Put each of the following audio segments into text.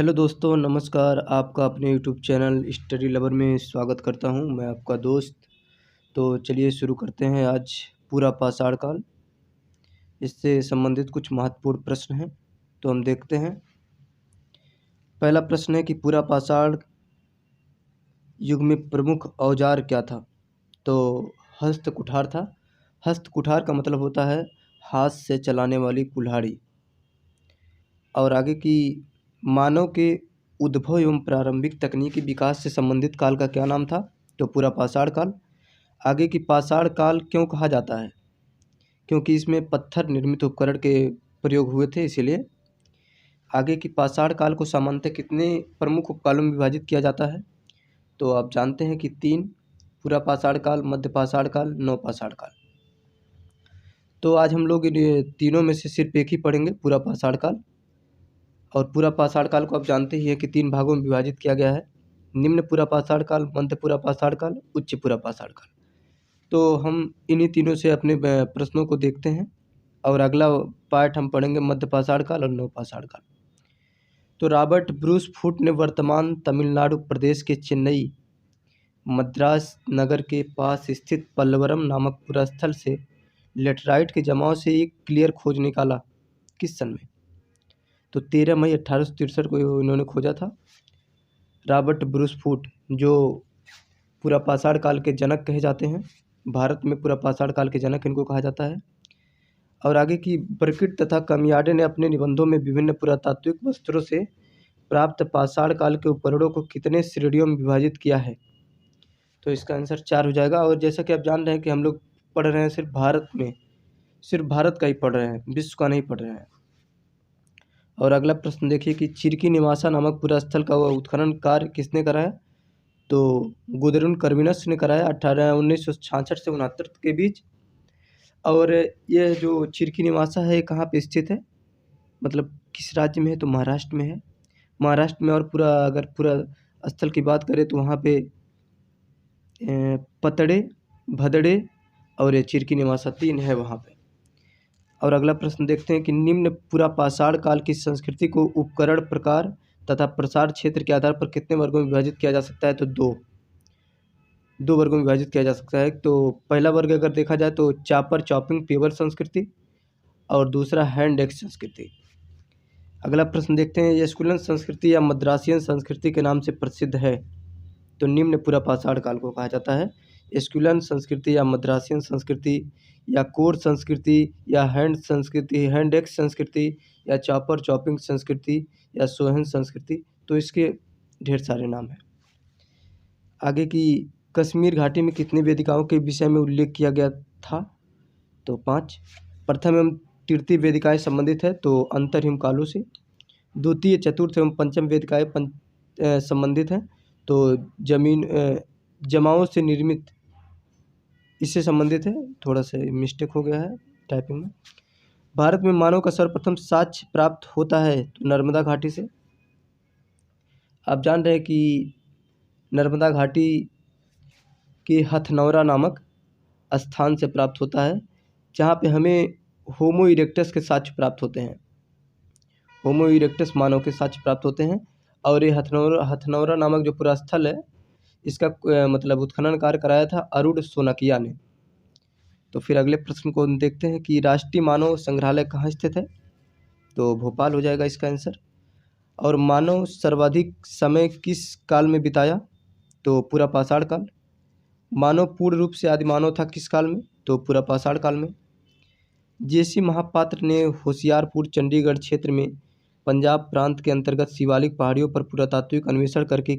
Hello दोस्तों, नमस्कार। आपका अपने यूट्यूब चैनल स्टडी लवर में स्वागत करता हूं। मैं आपका दोस्त। तो चलिए शुरू करते हैं आज पूरा पाषाण काल। इससे संबंधित कुछ महत्वपूर्ण प्रश्न हैं, तो हम देखते हैं। पहला प्रश्न है कि पूरा पाषाण युग में प्रमुख औजार क्या था? तो हस्त कुठार था। हस्त कुठार का मतलब होता है हाथ से चलाने वाली कुल्हाड़ी। और आगे की मानव के उद्भव एवं प्रारंभिक तकनीकी विकास से संबंधित काल का क्या नाम था? तो पूरा पाषाण काल। आगे की पाषाण काल क्यों कहा जाता है? क्योंकि इसमें पत्थर निर्मित उपकरण के प्रयोग हुए थे, इसीलिए। आगे की पाषाण काल को सामान्यतः कितने प्रमुख उपकालों में विभाजित किया जाता है? तो आप जानते हैं कि 3: पूरा पाषाण काल, मध्य पाषाण काल, नव पाषाण काल। तो आज हम लोग ये तीनों में से सिर्फ एक ही पढ़ेंगे, पूरा पाषाण काल। और पूरा पाषाण काल को आप जानते ही हैं कि 3 भागों में विभाजित किया गया है: निम्न पूरा पाषाण काल, मध्य पूरा पाषाण काल, उच्च पूरा पाषाण काल। तो हम इन्हीं तीनों से अपने प्रश्नों को देखते हैं। और अगला पार्ट हम पढ़ेंगे मध्य पाषाण काल और नव पाषाण काल। तो रॉबर्ट ब्रूस फुट ने वर्तमान तमिलनाडु प्रदेश के चेन्नई मद्रास नगर के पास स्थित पल्लवरम नामक पुरास्थल से लेटराइट के जमाव से एक क्लियर खोज निकाला। किस सन में? तो 13 मई 1863 को इन्होंने खोजा था। रॉबर्ट ब्रूस फुट, जो पूरा पाषाण काल के जनक कहे जाते हैं, भारत में पूरा पाषाण काल के जनक इनको कहा जाता है। और आगे की बर्किट तथा कमियाडे ने अपने निबंधों में विभिन्न पुरातात्विक वस्त्रों से प्राप्त पाषाण काल के उपकरणों को कितने श्रेणियों में विभाजित किया है? तो इसका आंसर 4 हो जाएगा। और जैसा कि आप जान रहे हैं कि हम लोग पढ़ रहे हैं सिर्फ भारत में, सिर्फ भारत का ही पढ़ रहे हैं, विश्व का नहीं पढ़ रहे हैं। और अगला प्रश्न देखिए कि चिरकी निवासा नामक पुरास्थल का वह उत्खनन कार्य किसने कराया? तो गुदरुन कर्विनस ने कराया 1966 से 69 के बीच। और यह जो चिरकी निवासा है, कहाँ पे स्थित है, मतलब किस राज्य में है? तो महाराष्ट्र में है। महाराष्ट्र में। और अगर पूरा स्थल की बात करें तो वहाँ पे पतड़े, भदड़े और चिरकी निवासा 3 है वहाँ पे। और अगला प्रश्न देखते हैं कि निम्न पूरा पाषाण काल की संस्कृति को उपकरण प्रकार तथा प्रसार क्षेत्र के आधार पर कितने वर्गों में विभाजित किया जा सकता है? तो 2 वर्गों में विभाजित किया जा सकता है। तो पहला वर्ग अगर देखा जाए तो चापर चॉपिंग पेवर संस्कृति, और दूसरा हैंड एक्स संस्कृति। अगला प्रश्न देखते हैं, एस्कुलन संस्कृति या मद्रासियन संस्कृति के नाम से प्रसिद्ध है। तो निम्न पूरा पाषाण काल को कहा जाता है एस्कुलन संस्कृति या मद्रासियन संस्कृति, या कोर संस्कृति, या हैंड संस्कृति, हैंड एक्स संस्कृति, या चॉपर चॉपिंग संस्कृति, या सोहन संस्कृति। तो इसके ढेर सारे नाम हैं। आगे की कश्मीर घाटी में कितनी वेदिकाओं के विषय में उल्लेख किया गया था? तो 5। प्रथम एवं तृतीय वेदिकाएं संबंधित है, तो अंतरहिम कालों से। द्वितीय, चतुर्थ एवं पंचम वेदिकाएं संबंधित हैं, तो जमाओं से निर्मित इससे संबंधित है। थोड़ा सा मिस्टेक हो गया है टाइपिंग में। भारत में मानव का सर्वप्रथम साक्ष्य प्राप्त होता है तो नर्मदा घाटी से। आप जान रहे हैं कि नर्मदा घाटी के हथनौरा नामक स्थान से प्राप्त होता है, जहाँ पे हमें होमो इरेक्टस के साक्ष्य प्राप्त होते हैं। होमो इरेक्टस मानव के साक्ष्य प्राप्त होते हैं। और ये हथनौरा नामक जो पूरा स्थल है, इसका मतलब उत्खनन कार्य कराया था अरुण सोनकिया ने। तो फिर अगले प्रश्न को देखते हैं कि राष्ट्रीय मानव संग्रहालय कहाँ स्थित है? तो भोपाल हो जाएगा इसका आंसर। और मानव सर्वाधिक समय किस काल में बिताया? तो पूरा पाषाण काल। मानव पूर्ण रूप से आदि मानव था किस काल में? तो पूरा पाषाण काल में। जेसी महापात्र ने होशियारपुर चंडीगढ़ क्षेत्र में पंजाब प्रांत के अंतर्गत शिवालिक पहाड़ियों पर पुरातात्विक अन्वेषण करके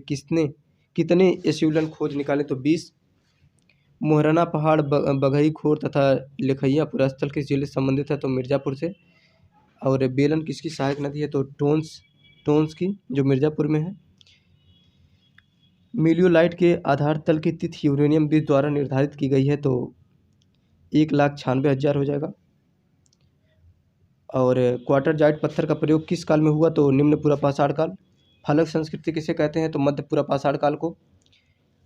कितने एस्कुलन खोज निकाले? तो 20। मोहराना पहाड़, बघई खोर तथा लेखैया पुरास्थल किस जिले से संबंधित है? तो मिर्ज़ापुर से। और बेलन किसकी सहायक नदी है? तो टोंस की, जो मिर्ज़ापुर में है। मिलियोलाइट के आधार तल की तिथि यूरेनियम 20 द्वारा निर्धारित की गई है, तो 1,96,000 हो जाएगा। और क्वार्टर जाइट पत्थर का प्रयोग किस काल में हुआ? तो निम्न पूरा पाषाण काल। फलक संस्कृति किसे कहते हैं? तो मध्य पूरा पाषाण काल को।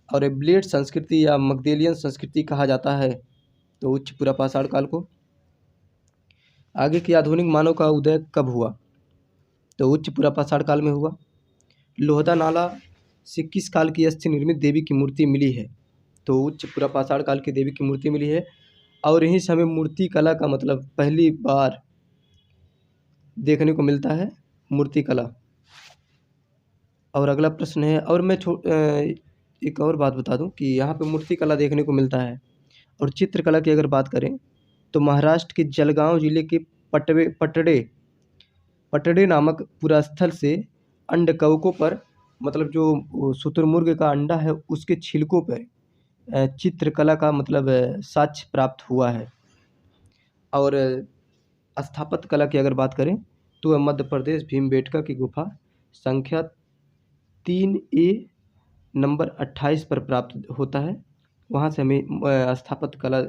और ब्लेड संस्कृति या मगधेलियन संस्कृति कहा जाता है, तो उच्च पूरा पाषाण काल को। आगे की आधुनिक मानव का उदय कब हुआ? तो उच्च पूरा पाषाण काल में हुआ। लोहदा नाला से किस काल की अस्थि निर्मित देवी की मूर्ति मिली है? तो उच्च पुरापाषाण काल की देवी की मूर्ति मिली है और यहीं से हमें मूर्ति कला का मतलब पहली बार देखने को मिलता है, मूर्ति कला। और अगला प्रश्न है, और मैं एक और बात बता दूं कि यहाँ पे मूर्ति कला देखने को मिलता है। और चित्रकला की अगर बात करें तो महाराष्ट्र के जलगांव जिले के पटड़े नामक पुरास्थल से अंडकवकों पर मतलब जो शुतुरमुर्ग का अंडा है उसके छिलकों पर चित्रकला का मतलब साक्ष्य प्राप्त हुआ है। और स्थापत्य कला की अगर बात करें तो मध्य प्रदेश भीमबेटका की गुफा संख्या 3A नंबर 28 पर प्राप्त होता है। वहाँ से हमें स्थापत्य कला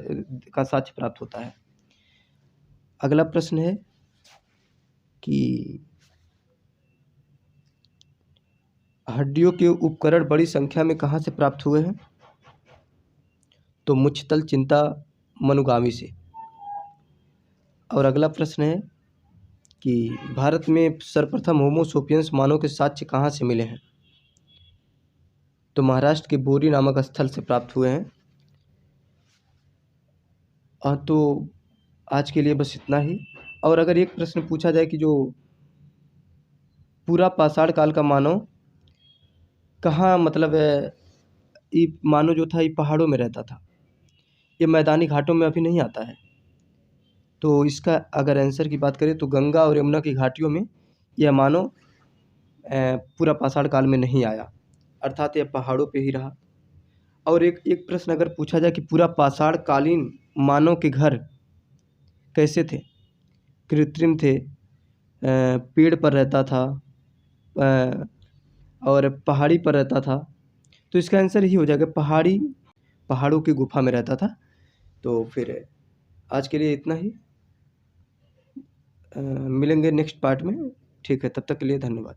का साक्ष्य प्राप्त होता है। अगला प्रश्न है कि हड्डियों के उपकरण बड़ी संख्या में कहाँ से प्राप्त हुए हैं? तो मुच्छतल चिंता मनुगामी से। और अगला प्रश्न है कि भारत में सर्वप्रथम होमो सेपियंस मानव के साक्ष्य कहाँ से मिले हैं? तो महाराष्ट्र के बोरी नामक स्थल से प्राप्त हुए हैं। तो आज के लिए बस इतना ही। और अगर एक प्रश्न पूछा जाए कि जो पूरा पाषाण काल का मानव कहाँ मतलब ये मानव जो था ये पहाड़ों में रहता था, ये मैदानी घाटों में अभी नहीं आता है। तो इसका अगर आंसर की बात करें तो गंगा और यमुना की घाटियों में यह मानव पूरा पाषाण काल में नहीं आया, अर्थात यह पहाड़ों पे ही रहा। और एक प्रश्न अगर पूछा जाए कि पूरा पाषाण कालीन मानव के घर कैसे थे? कृत्रिम थे, पेड़ पर रहता था और पहाड़ी पर रहता था। तो इसका आंसर ही हो जाएगा पहाड़ों की गुफा में रहता था। तो फिर आज के लिए इतना ही। मिलेंगे नेक्स्ट पार्ट में। ठीक है, तब तक के लिए धन्यवाद।